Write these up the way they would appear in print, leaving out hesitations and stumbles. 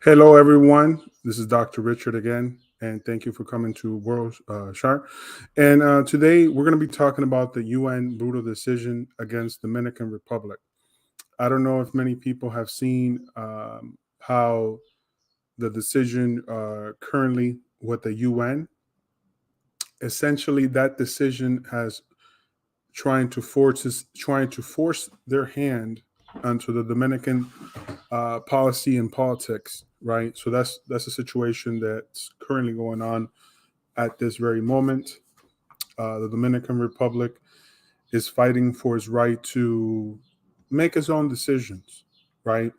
Hello, everyone. This is Dr. Richard again, and thank you for coming to World Shark. And today we're going to be talking about the UN brutal decision against Dominican Republic. I don't know if many people have seen how the decision currently with the UN. Essentially, that decision has trying to force their hand onto the Dominican policy and politics, right? So that's a situation that's currently going on at this very moment. The Dominican Republic is fighting for its right to make its own decisions, right?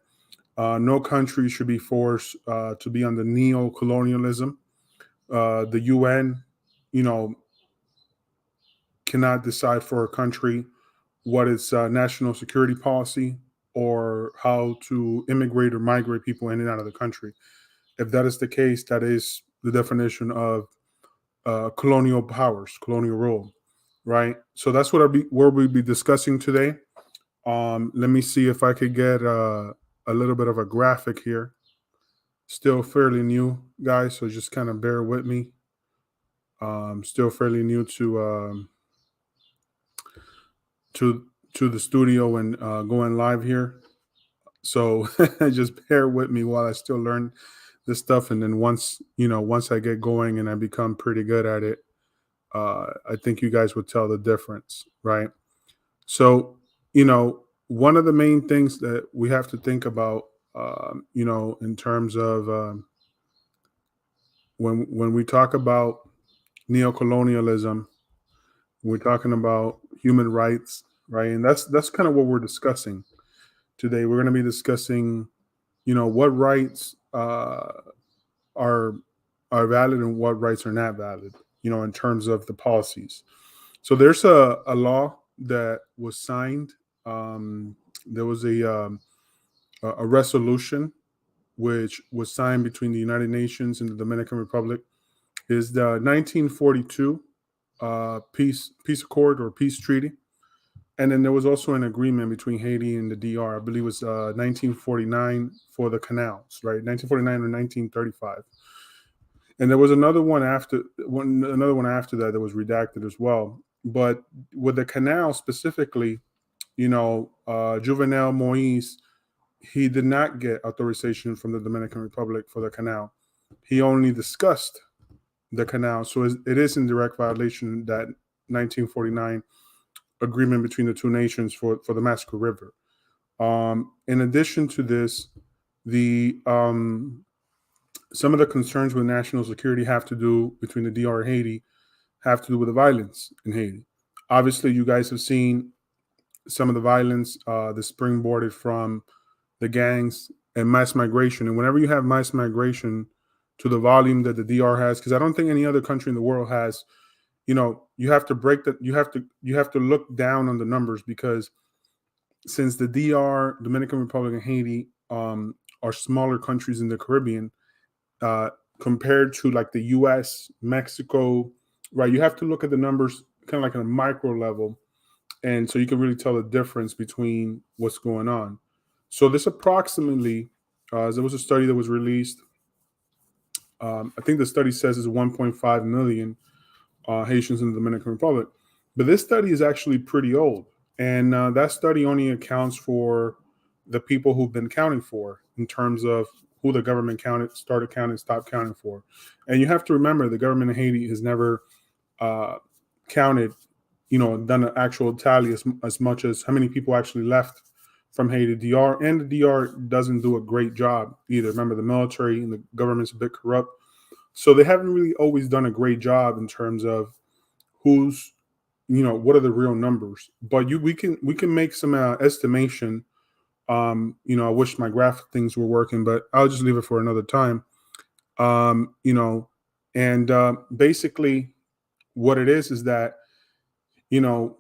No country should be forced to be under neo-colonialism. The UN, you know, cannot decide for a country what its national security policy or how to immigrate or migrate people in and out of the country. If that is the case, that is the definition of colonial powers, colonial rule, right? So that's what we'll be discussing today. Let me see if I could get a little bit of a graphic here. Still fairly new, guys, so just kind of bear with me. Still fairly new to to the studio and going live here. So just bear with me while I still learn this stuff, and then once I get going and I become pretty good at it, I think you guys would tell the difference, right? So, one of the main things that we have to think about, in terms of when we talk about neocolonialism, we're talking about human rights, right? And that's kind of what we're discussing today. We're going to be discussing, what rights are are valid and what rights are not valid, in terms of the policies. So there's a law that was signed. There was a resolution which was signed between the United Nations and the Dominican Republic. Is the 1942 peace accord or peace treaty, and then there was also an agreement between Haiti and the DR. I believe it was 1949 for the canals, right? 1949 or 1935. And there was another one after that was redacted as well. But with the canal specifically, Juvenal Moise, he did not get authorization from the Dominican Republic for the canal. He only discussed the canal, so it is in direct violation that 1949 agreement between the two nations for the Massacre River. In addition to this, the some of the concerns with national security have to do between the DR and Haiti have to do with the violence in Haiti. Obviously, you guys have seen some of the violence that springboarded from the gangs and mass migration. And whenever you have mass migration to the volume that the DR has, because I don't think any other country in the world has, you have to break that. You have to look down on the numbers, because since the DR, Dominican Republic, and Haiti are smaller countries in the Caribbean, uh, compared to like the U.S., Mexico, right? You have to look at the numbers kind of like on a micro level, and so you can really tell the difference between what's going on. So this approximately, there was a study that was released. I think the study says it's 1.5 million Haitians in the Dominican Republic, but this study is actually pretty old, and that study only accounts for the people who've been counting for in terms of who the government started counting, stopped counting for. And you have to remember the government of Haiti has never uh, counted, done an actual tally as much as how many people actually left from Haiti. DR and the DR doesn't do a great job either. Remember, the military and the government's a bit corrupt, so they haven't really always done a great job in terms of who's, what are the real numbers. But we can make some estimation. I wish my graphic things were working, but I'll just leave it for another time. Um, you know, and basically, what it is that you know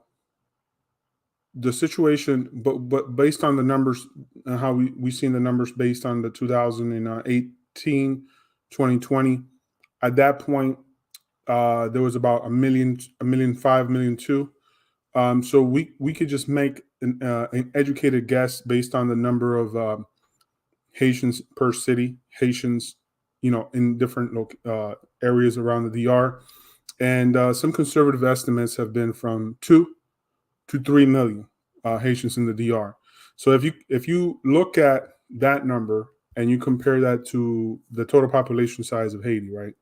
the situation, but based on the numbers, how we seen the numbers based on the 2018, 2020. At that point, there was about a million five, million two. So we could just make an educated guess based on the number of Haitians per city, Haitians, in different areas around the DR. And some conservative estimates have been from 2 to 3 million Haitians in the DR. So if you look at that number and you compare that to the total population size of Haiti, right?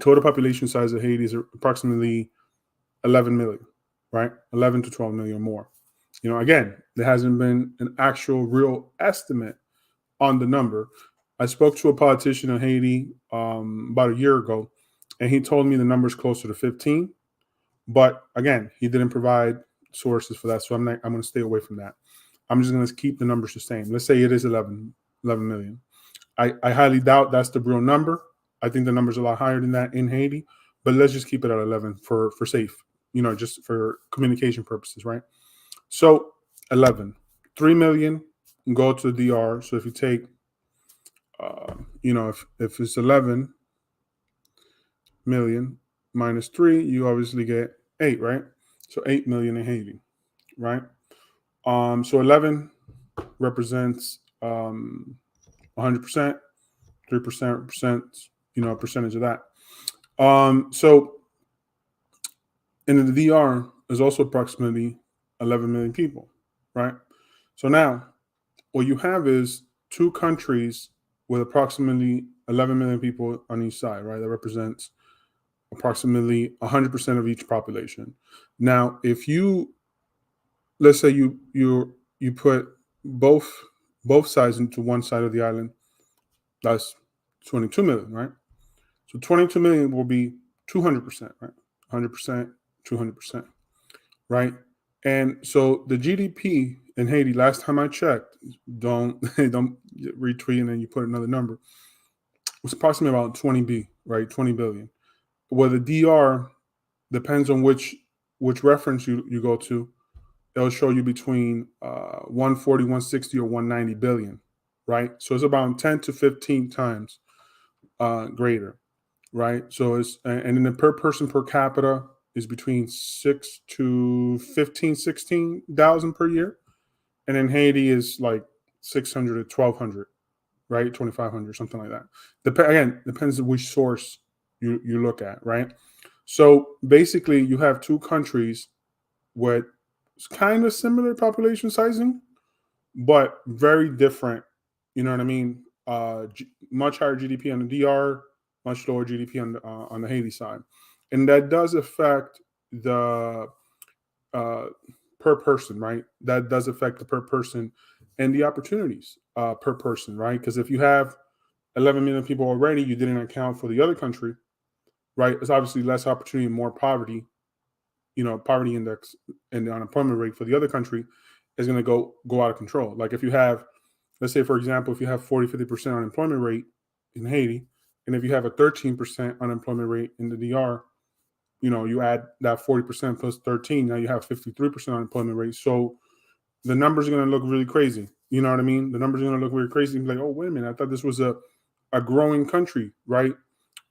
Total population size of Haiti is approximately 11 million, right? 11 to 12 million more. Again, there hasn't been an actual real estimate on the number. I spoke to a politician in Haiti about a year ago, and he told me the number is closer to 15. But again, he didn't provide sources for that, so I'm going to stay away from that. I'm just going to keep the numbers the same. Let's say it is 11 million. I highly doubt that's the real number. I think the number's a lot higher than that in Haiti, but let's just keep it at 11 for safe, just for communication purposes, right? So 11, 3 million go to the DR. So if you take, if it's 11 million minus 3, you obviously get 8, right? So 8 million in Haiti, right? So 11 represents 100%, 3% represents, a percentage of that. So in the DR, there's also approximately 11 million people, right? So now what you have is two countries with approximately 11 million people on each side, right? That represents approximately 100% of each population. Now, if let's say you put both sides into one side of the island, that's 22 million, right? So 22 million will be 200%, right? 100%, 200%, right? And so the GDP in Haiti, last time I checked, don't retweet and then you put another number, was approximately about 20 right? 20 billion. Where the DR depends on which reference you go to, it'll show you between 140, 160, or 190 billion, right? So it's about 10 to 15 times greater, right? So and then the per person per capita is between 6 to 15, 16,000 per year. And in Haiti is like 600 to 1,200, right? 2,500, something like that. Again, depends on which source you look at, right? So basically you have two countries with kind of similar population sizing, but very different. You know what I mean? Much higher GDP on the DR, much lower GDP on the Haiti side, and that does affect the per person, right? That does affect the per person and the opportunities per person, right? Because if you have 11 million people already, you didn't account for the other country, right? It's obviously less opportunity and more poverty. Poverty index and the unemployment rate for the other country is going to go out of control. Like if you have, let's say, for example, if you have 40, 50% unemployment rate in Haiti, and if you have a 13% unemployment rate in the DR, you add that 40% plus 13, now you have 53% unemployment rate. So the numbers are going to look really crazy. You know what I mean? The numbers are going to look really crazy. Like, oh, wait a minute, I thought this was a growing country, right?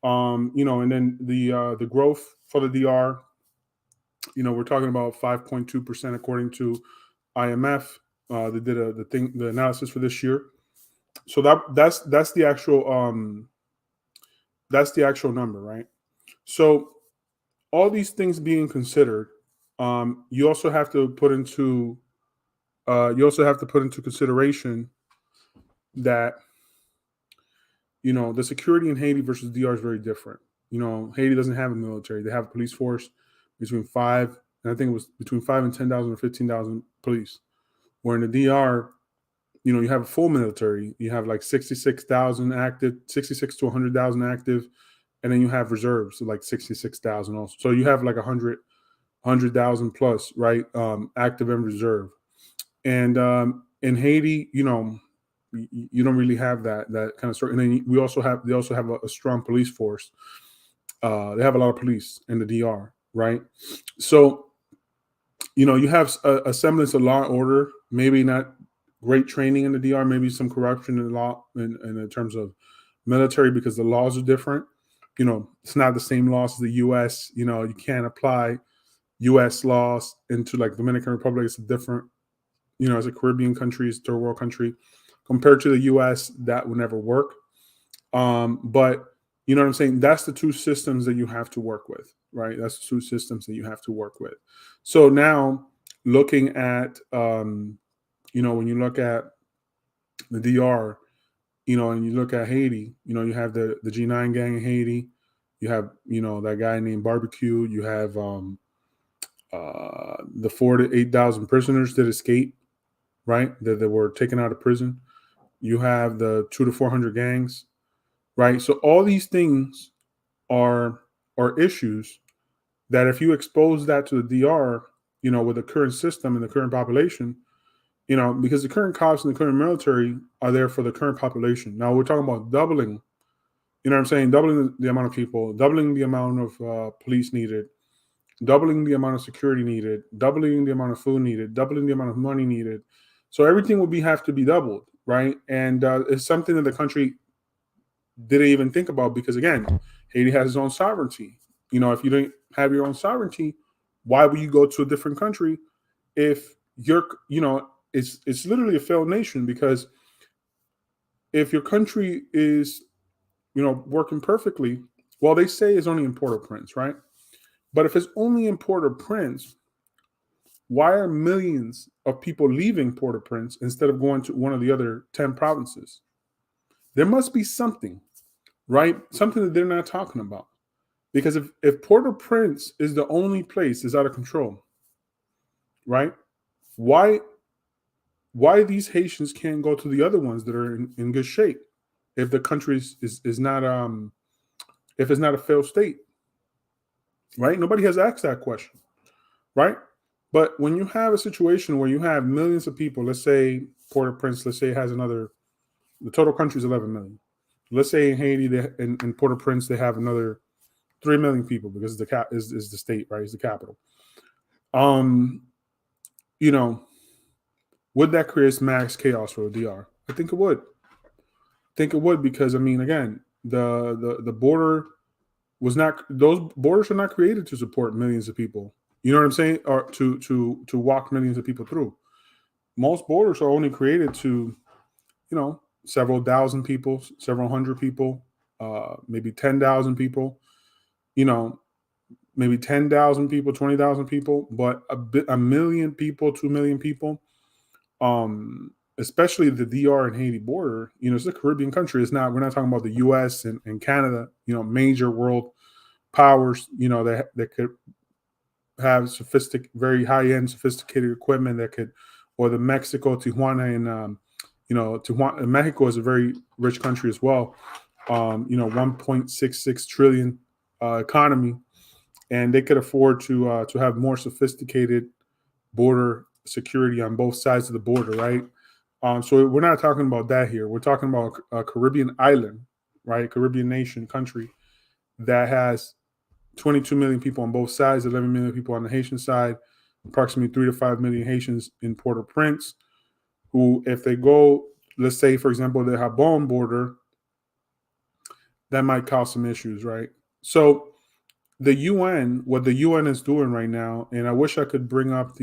And then the growth for the DR, we're talking about 5.2% according to IMF. They did the analysis for this year. So that's the actual number, right? So all these things being considered, you also have to put into consideration that the security in Haiti versus DR is very different. Haiti doesn't have a military; they have a police force between 5 and I think it was between 5 and 10,000 or 15,000 police. Where in the DR, you have a full military. You have like 66,000 active, 66 to 100,000 active, and then you have reserves, so like 66,000 also. So you have like 100,000 plus, right? Active and reserve. And in Haiti, you don't really have that kind of story. And then they also have a strong police force. They have a lot of police in the DR, right? So you have a semblance of law and order, maybe not great training in the DR, maybe some corruption in law in terms of military because the laws are different. It's not the same laws as the U.S. You can't apply U.S. laws into like Dominican Republic. It's a different, it's a Caribbean country, it's a third world country Compared to the U.S., that would never work. But you know what I'm saying? That's the two systems that you have to work with, right? That's the two systems that you have to work with. So now, looking at, when you look at the DR, and you look at Haiti, you have the G9 gang in Haiti. You have, that guy named Barbecue. You have the 4 to 8,000 prisoners that escaped, right? That were taken out of prison. You have the 200 to 400 gangs, right? So all these things are issues that if you expose that to the DR, with the current system and the current population, because the current cops and the current military are there for the current population. Now we're talking about doubling, you know what I'm saying? Doubling the amount of people, doubling the amount of police needed, doubling the amount of security needed, doubling the amount of food needed, doubling the amount of money needed. So everything will have to be doubled, right? And it's something that the country didn't even think about because, again, Haiti has its own sovereignty. If you don't have your own sovereignty, why would you go to a different country if it's literally a failed nation? Because if your country is, working perfectly, well, they say it's only in Port-au-Prince, right? But if it's only in Port-au-Prince, why are millions of people leaving Port-au-Prince instead of going to one of the other 10 provinces? There must be something, right? Something that they're not talking about. Because if Port-au-Prince is the only place that's out of control, right? Why these Haitians can't go to the other ones that are in good shape if the country is not if it's not a failed state, right? Nobody has asked that question, right? But when you have a situation where you have millions of people, let's say Port-au-Prince, let's say it has the total country is 11 million. Let's say in Haiti, in Port-au-Prince, they have another 3 million people because is the state, right? It's the capital. Would that create max chaos for the DR? I think it would. Because again, the border was not; those borders are not created to support millions of people. You know what I'm saying? Or to walk millions of people through. Most borders are only created to, several thousand people, several hundred people, maybe 10,000 people. Maybe 10,000 people, 20,000 people, but a million people, 2 million people. Especially the DR and Haiti border, it's a Caribbean country. We're not talking about the US and Canada, major world powers, that could have very high end sophisticated equipment or the Mexico, Tijuana, and, Tijuana, Mexico is a very rich country as well. 1.66 trillion economy, and they could afford to have more sophisticated border security on both sides of the border, right? So we're not talking about that here. We're talking about a Caribbean island, right? Caribbean nation country that has 22 million people on both sides, 11 million people on the Haitian side, approximately 3 to 5 million Haitians in Port-au-Prince, who, if they go, let's say, for example, the Gabon border, that might cause some issues, right? So the UN, what the UN is doing right now, and I wish I could bring up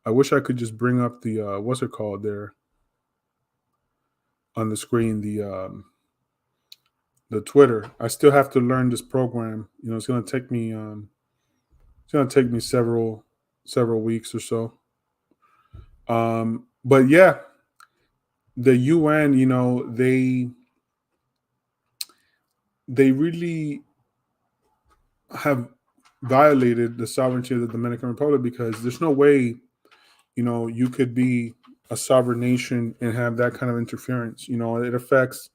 I wish I could just bring up the what's it called there on the screen, the Twitter. I still have to learn this program. It's going to take me several weeks or so. But yeah, the UN, they really have violated the sovereignty of the Dominican Republic, because there's no way, you could be a sovereign nation and have that kind of interference. It affects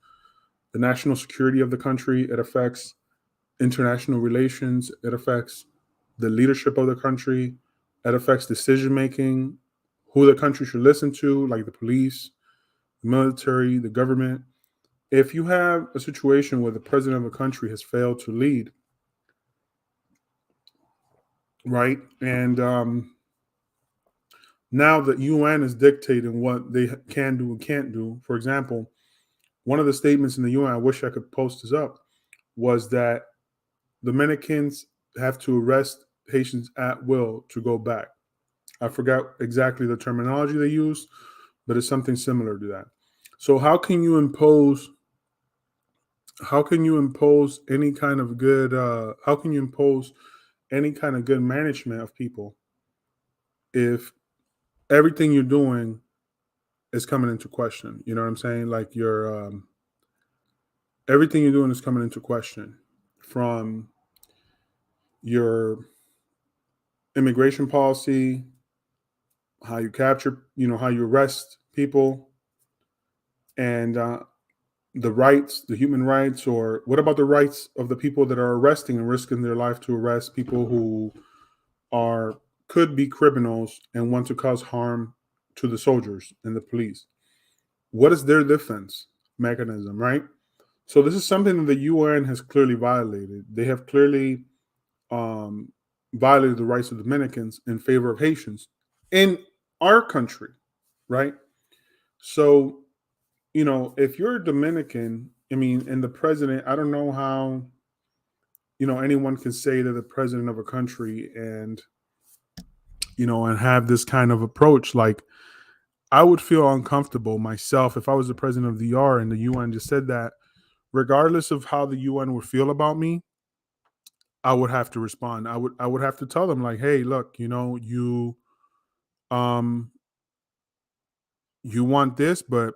the national security of the country. It affects international relations. It affects the leadership of the country. It affects decision making, who the country should listen to, like the police, the military, the government. If you have a situation where the president of a country has failed to lead, right, and now the UN is dictating what they can do and can't do. For example, one of the statements in the UN, I wish I could post this up, was that Dominicans have to arrest Haitians at will to go back. I forgot exactly the terminology they used, but it's something similar to that. So how can you impose any kind of good how can you impose any kind of good management of people if everything you're doing is coming into question? You know what I'm saying? Like your everything you're doing is coming into question, from your immigration policy, how you capture, how you arrest people, and the human rights, or what about the rights of the people that are arresting and risking their life to arrest people who are could be criminals and want to cause harm to the soldiers and the police? What is their defense mechanism, right? So this is something that the UN has clearly violated. They have clearly um, violated the rights of Dominicans in favor of Haitians in our country, right? So, if you're a Dominican, I mean, and the president, I don't know how, anyone can say to the president of a country and have this kind of approach. Like, I would feel uncomfortable myself if I was the president of the DR and the UN just said that, regardless of how the UN would feel about me, I would have to respond. I would have to tell them, like, hey, look, um you want this, but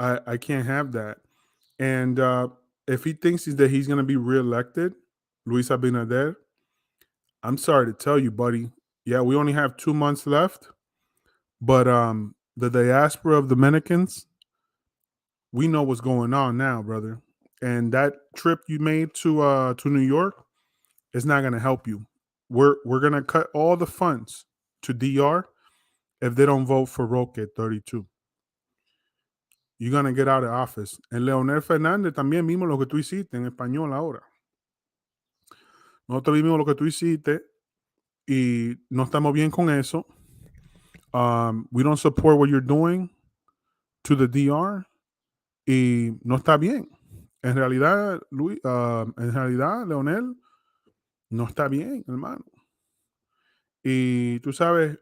I can't have that. And if he thinks that he's going to be reelected, Luis Abinader, I'm sorry to tell you, buddy. Yeah, we only have 2 months left, but the diaspora of Dominicans, we know what's going on now, brother. And that trip you made to New York is not going to help you. We're going to cut all the funds to DR if they don't vote for Roque 32. You're going to get out of office. En Leonel Fernández también vimos lo que tú hiciste en español ahora. Nosotros vimos lo que tú hiciste y no estamos bien con eso. We don't support what you're doing to the DR y no está bien. En realidad, Leonel, no está bien, hermano. Y tú sabes,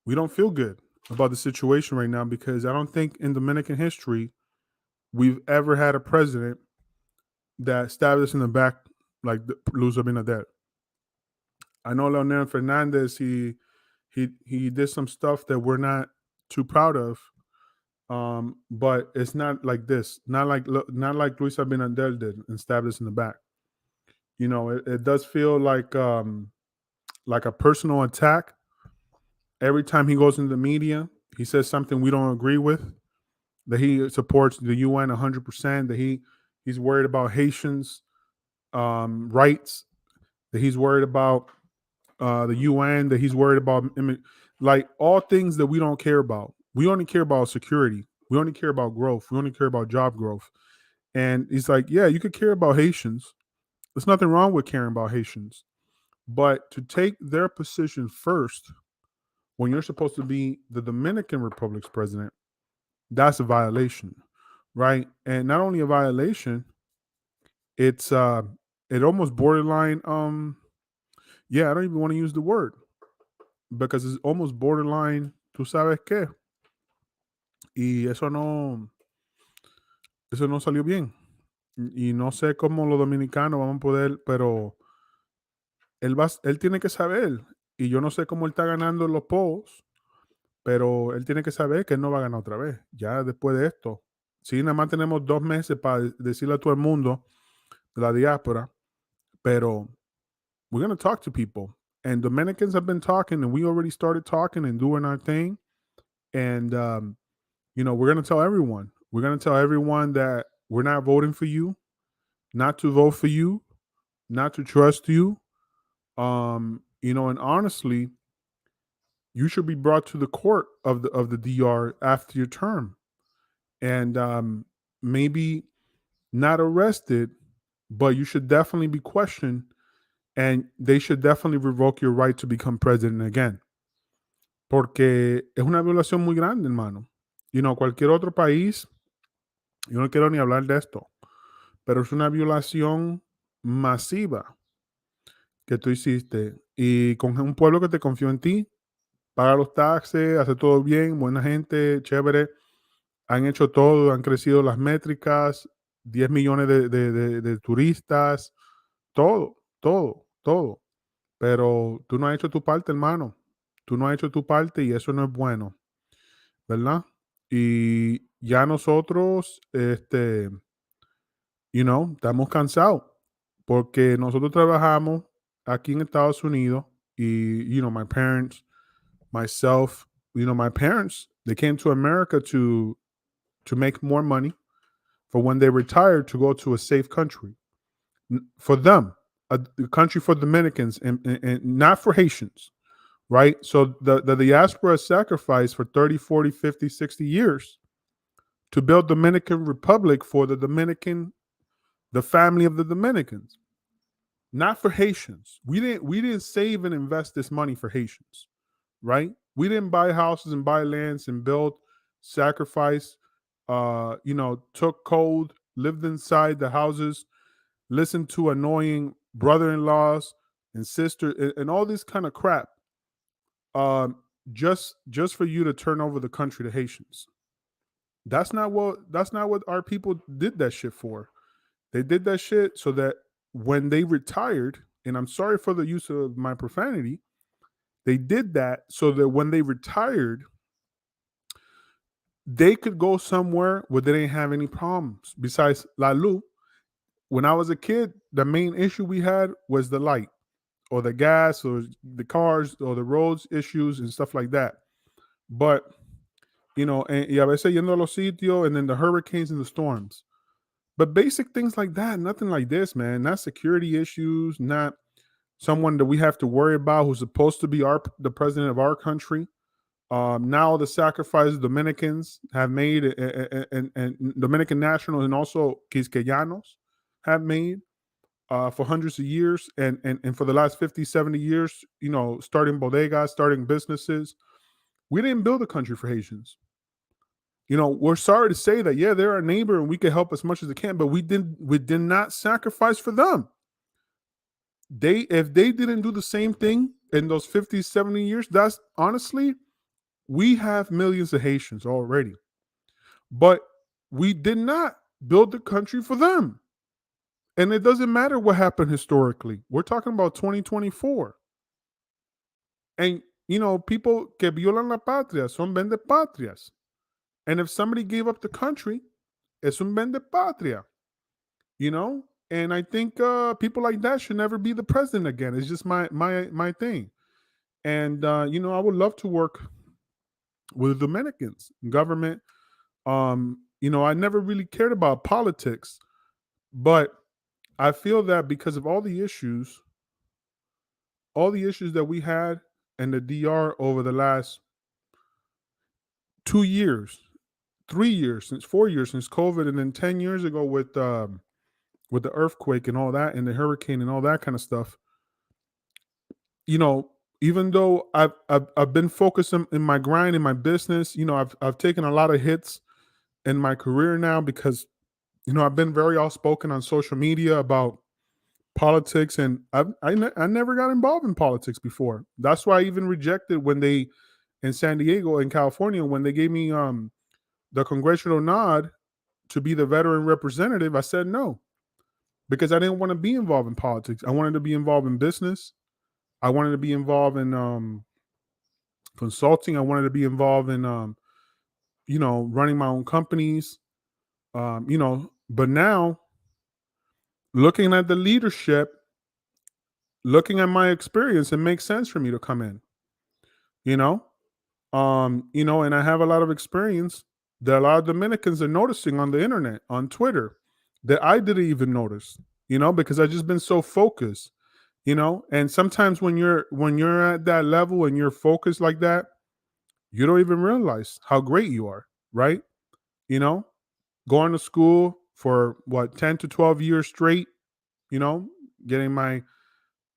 we don't feel good about the situation right now because I don't think in Dominican history we've ever had a president that stabbed us in the back like Luis Abinader. I know Leonel Fernandez, he did some stuff that we're not too proud of, but it's not like this. Not like Luis Abinader did and stabbed us in the back. It does feel like a personal attack. Every time he goes into the media, he says something we don't agree with. That he supports the UN 100%. That he's worried about Haitians' rights. That he's worried about the UN. That he's worried about like all things that we don't care about. We only care about security. We only care about growth. We only care about job growth. And he's like, yeah, you could care about Haitians. There's nothing wrong with caring about Haitians. But to take their position first when you're supposed to be the Dominican Republic's president, that's a violation, right? And not only a violation, it's it almost borderline I don't even want to use the word because it's almost borderline, tú sabes qué, y eso no salió bien. Y no sé cómo los dominicanos vamos a poder, pero él tiene que saber, y yo no sé cómo él está ganando los polls, pero él tiene que saber que él no va a ganar otra vez, ya después de esto. Sí, nada más tenemos 2 meses para decirle a todo el mundo de la diáspora, pero we're going to talk to people. And Dominicans have been talking, and we already started talking and doing our thing. And, we're going to tell everyone. We're going to tell everyone that we're not voting for you, not to vote for you, not to trust you. And honestly, you should be brought to the court of the DR after your term, and maybe not arrested, but you should definitely be questioned, and they should definitely revoke your right to become president again, porque es una violación muy grande, hermano. Cualquier otro país, yo no quiero ni hablar de esto, pero es una violación masiva que tú hiciste y con un pueblo que te confió en ti paga los taxes, hace todo bien, buena gente, chévere. Han hecho todo, han crecido las métricas, 10 millones de turistas, todo, todo, todo. Pero tú no has hecho tu parte, hermano. Tú no has hecho tu parte y eso no es bueno, ¿verdad? Y ya nosotros, estamos cansados porque nosotros trabajamos aquí en Estados Unidos y, my parents, myself, my parents, they came to America to make more money for when they retired to go to a safe country for them, a country for Dominicans and not for Haitians, right? So the diaspora sacrificed for 30, 40, 50, 60 years to build Dominican Republic for the family of the Dominicans, not for Haitians. We didn't save and invest this money for Haitians, right? We didn't buy houses and buy lands and build, sacrifice, took cold, lived inside the houses, listened to annoying brother-in-laws and sister and all this kind of crap, um, just for you to turn over the country to Haitians. That's not what our people did that shit for. They did that shit so that when they retired, and I'm sorry for the use of my profanity, they did that so that when they retired, they could go somewhere where they didn't have any problems. Besides La Lu, when I was a kid, the main issue we had was the light or the gas or the cars or the roads issues and stuff like that. But, y a veces yendo a los sitios and then the hurricanes and the storms. But basic things like that, nothing like this, man. Not security issues, not someone that we have to worry about who's supposed to be the president of our country. Now the sacrifices Dominicans have made and Dominican nationals and also Quisqueyanos have made for hundreds of years and for the last 50, 70 years, starting bodegas, starting businesses. We didn't build a country for Haitians. We're sorry to say that, yeah, they're our neighbor and we can help as much as they can, but we did not sacrifice for them. If they didn't do the same thing in those 50, 70 years, that's honestly, we have millions of Haitians already. But we did not build the country for them. And it doesn't matter what happened historically. We're talking about 2024. And, people que violan la patria son vende patrias. And if somebody gave up the country, es un vende patria, And I think people like that should never be the president again. It's just my thing. And, I would love to work with the Dominicans government. I never really cared about politics, but I feel that because of all the issues that we had in the DR over the last 2 years, 3 years, since 4 years since COVID, and then 10 years ago with the earthquake and all that, and the hurricane and all that kind of stuff. Even though I've been focused in my grind in my business, I've taken a lot of hits in my career now because I've been very outspoken on social media about politics, and I never got involved in politics before. That's why I even rejected when they in San Diego in California when they gave me the congressional nod to be the veteran representative. I said no because I didn't want to be involved in politics. I wanted to be involved in business. I wanted to be involved in consulting. I wanted to be involved in running my own companies. But now looking at the leadership, looking at my experience, it makes sense for me to come in. And I have a lot of experience that a lot of Dominicans are noticing on the internet, on Twitter, that I didn't even notice, because I've just been so focused, and sometimes when you're at that level and you're focused like that, you don't even realize how great you are, right? Going to school for 10 to 12 years straight, getting my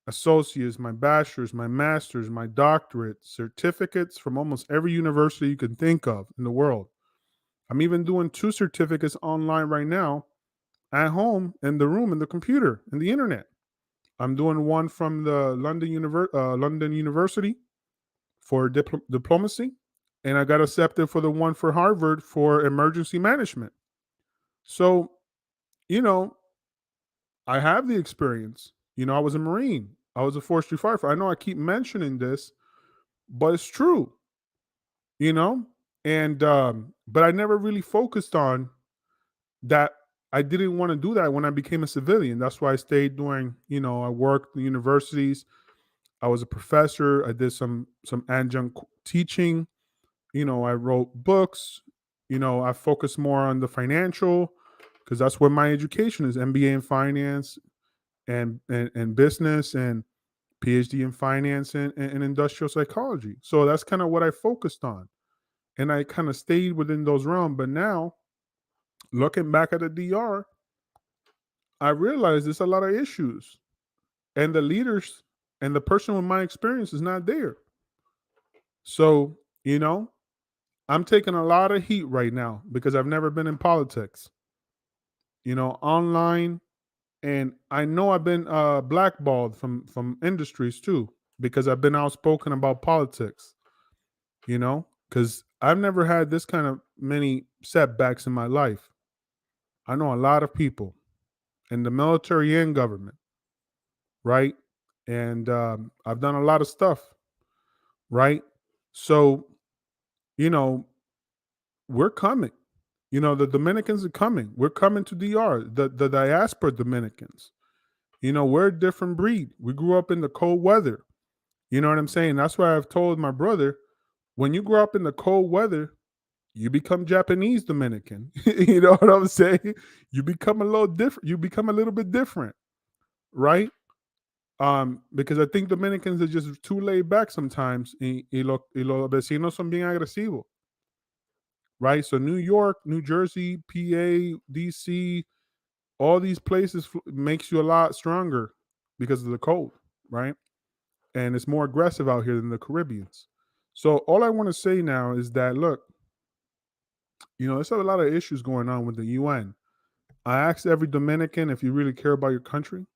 associates, my bachelor's, my master's, my doctorate, certificates from almost every university you can think of in the world. I'm even doing 2 certificates online right now at home in the room, in the computer, in the internet. I'm doing one from the London University for diplomacy, and I got accepted for the one for Harvard for emergency management. So, you know, I have the experience. I was a Marine. I was a forestry firefighter. I know I keep mentioning this, but it's true, you know? And but I never really focused on that. I didn't want to do that when I became a civilian. That's why I stayed doing, I worked in universities. I was a professor. I did some adjunct teaching. I wrote books. I focused more on the financial because that's where my education is, MBA in finance and business and PhD in finance and industrial psychology. So that's kind of what I focused on. And I kind of stayed within those realms. But now, looking back at the DR, I realized there's a lot of issues. And the leaders and the person with my experience is not there. So, I'm taking a lot of heat right now because I've never been in politics, online. And I know I've been blackballed from industries too because I've been outspoken about politics, because I've never had this kind of many setbacks in my life. I know a lot of people in the military and government, right? And I've done a lot of stuff, right? So, you know, we're coming. The Dominicans are coming. We're coming to DR, the diaspora Dominicans. We're a different breed. We grew up in the cold weather. You know what I'm saying? That's why I've told my brother, when you grow up in the cold weather, you become Japanese Dominican. You know what I'm saying? You become a little different. You become a little bit different, right? Because I think Dominicans are just too laid back sometimes. Y los vecinos son bien agresivos, right? So New York, New Jersey, PA, DC, all these places makes you a lot stronger because of the cold, right? And it's more aggressive out here than the Caribbeans. So all I want to say now is that look, there's a lot of issues going on with the UN. I asked every Dominican, if you really care about your country,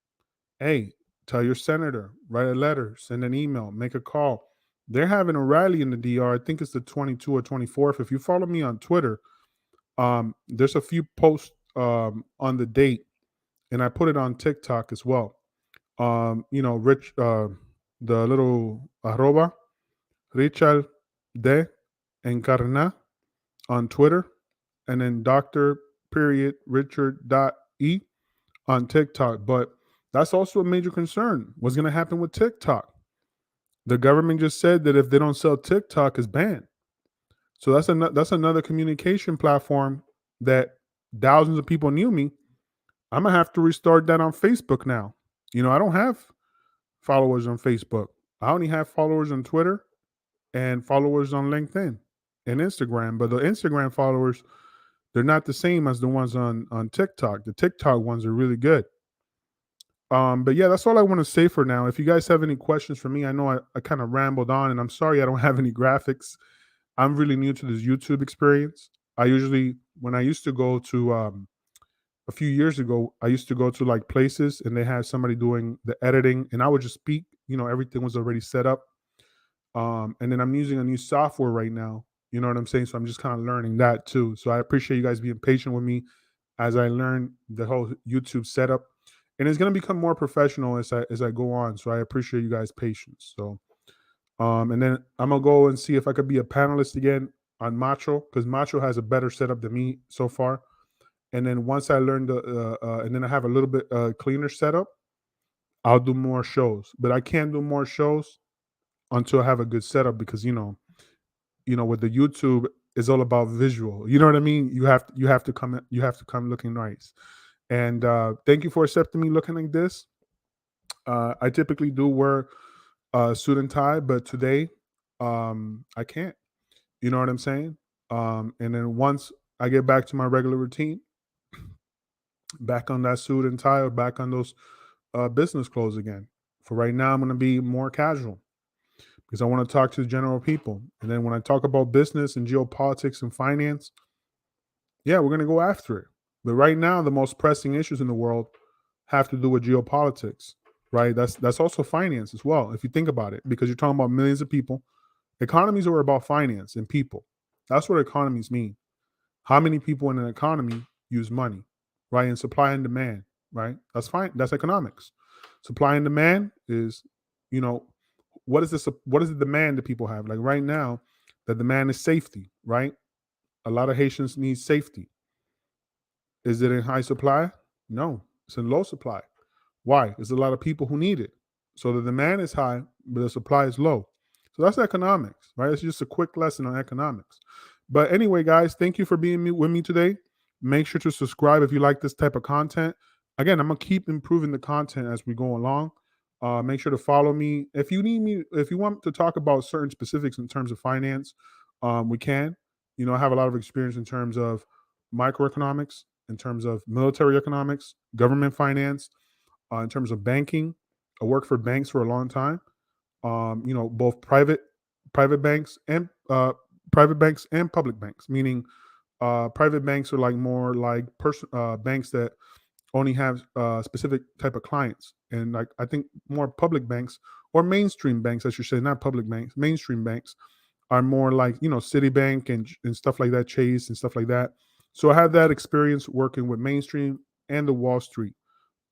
hey, tell your senator, write a letter, send an email, make a call. They're having a rally in the DR. I think it's the 22nd or 24th. If you follow me on Twitter, there's a few posts on the date, and I put it on TikTok as well. Rich, the little arroba, Richard de Encarna on Twitter, and then Dr. Richard E on TikTok. But that's also a major concern. What's going to happen with TikTok? The government just said that if they don't sell TikTok, it's banned. So that's another communication platform that thousands of people knew me. I'm gonna have to restart that on Facebook now. I don't have followers on Facebook. I only have followers on Twitter and followers on LinkedIn and Instagram. But the Instagram followers, they're not the same as the ones on TikTok. The TikTok ones are really good. But yeah, that's all I want to say for now. If you guys have any questions for me, I know I kind of rambled on, and I'm sorry I don't have any graphics. I'm really new to this YouTube experience. When I used to go to a few years ago, I used to go to like places and they had somebody doing the editing, and I would just speak. Everything was already set up. And then I'm using a new software right now. You know what I'm saying? So I'm just kind of learning that too. So I appreciate you guys being patient with me as I learn the whole YouTube setup. And it's gonna become more professional as I go on. So I appreciate you guys' patience. So and then I'm gonna go and see if I could be a panelist again on Macho, because Macho has a better setup than me so far. And then once I learn and then I have a little bit cleaner setup, I'll do more shows. But I can't do more shows until I have a good setup, because with the YouTube, it's all about visual. You know what I mean? You have to come looking nice. And thank you for accepting me looking like this. I typically do wear a suit and tie, but today I can't. You know what I'm saying? And then once I get back to my regular routine, back on that suit and tie, or back on those business clothes again. For right now, I'm going to be more casual because I want to talk to the general people. And then when I talk about business and geopolitics and finance, yeah, we're going to go after it. But right now, the most pressing issues in the world have to do with geopolitics, right? That's also finance as well, if you think about it, because you're talking about millions of people Economies are about finance and people. That's what economies mean. How many people in an economy use money, right? And supply and demand, right? That's fine. That's economics. Supply and demand is, you know, what is the demand that people have? Like right now, the demand is safety, right? A lot of Haitians need safety. Is it in high supply? No, it's in low supply. Why? There's a lot of people who need it. So the demand is high, but the supply is low. So that's economics, right? It's just a quick lesson on economics. But anyway, guys, thank you for being with me today. Make sure to subscribe if you like this type of content. Again, I'm gonna keep improving the content as we go along. Make sure to follow me. If you need me, if you want to talk about certain specifics in terms of finance, we can. You know, I have a lot of experience in terms of microeconomics, in terms of military economics, government finance, in terms of banking. I worked for banks for a long time. You know, both private banks and public banks. Meaning, private banks are like more like banks that only have specific type of clients, and like I think more public banks or mainstream banks, I should say, not public banks, mainstream banks are more like Citibank and stuff like that, Chase and stuff like that. So I have that experience working with mainstream and the Wall Street.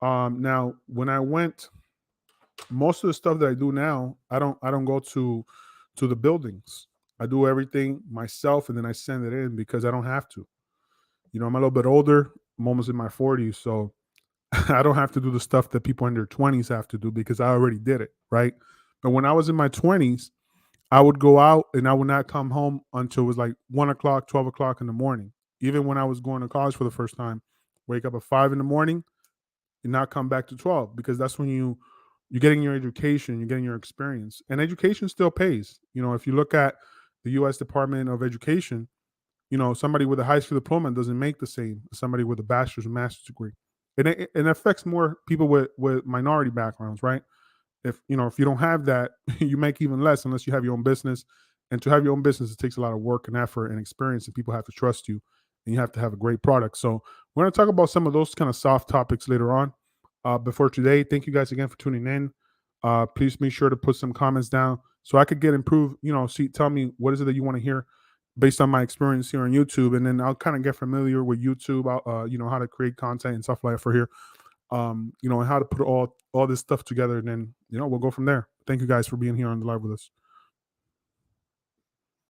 Now, when I went, most of the stuff that I do now, I don't go to the buildings. I do everything myself, and then I send it in because I don't have to. You know, I'm a little bit older. I'm almost in my 40s, so I don't have to do the stuff that people in their 20s have to do because I already did it, right? But when I was in my 20s, I would go out and I would not come home until it was like 1 o'clock, 12 o'clock in the morning. Even when I was going to college for the first time, wake up at 5 in the morning and not come back to 12 because that's when you're getting your education, you're getting your experience, and education still pays. You know, if you look at the U.S. Department of Education, somebody with a high school diploma doesn't make the same as somebody with a bachelor's and master's degree. It affects more people with minority backgrounds, right? If you don't have that, you make even less unless you have your own business. And to have your own business, it takes a lot of work and effort and experience, and people have to trust you, and you have to have a great product. So we're going to talk about some of those kind of soft topics later on. Before today, thank you guys again for tuning in. Please make sure to put some comments down so I could get improved. Tell me what is it that you want to hear based on my experience here on YouTube, and then I'll kind of get familiar with YouTube. How to create content and stuff like that for here. And how to put all this stuff together, and then we'll go from there. Thank you guys for being here on the live with us.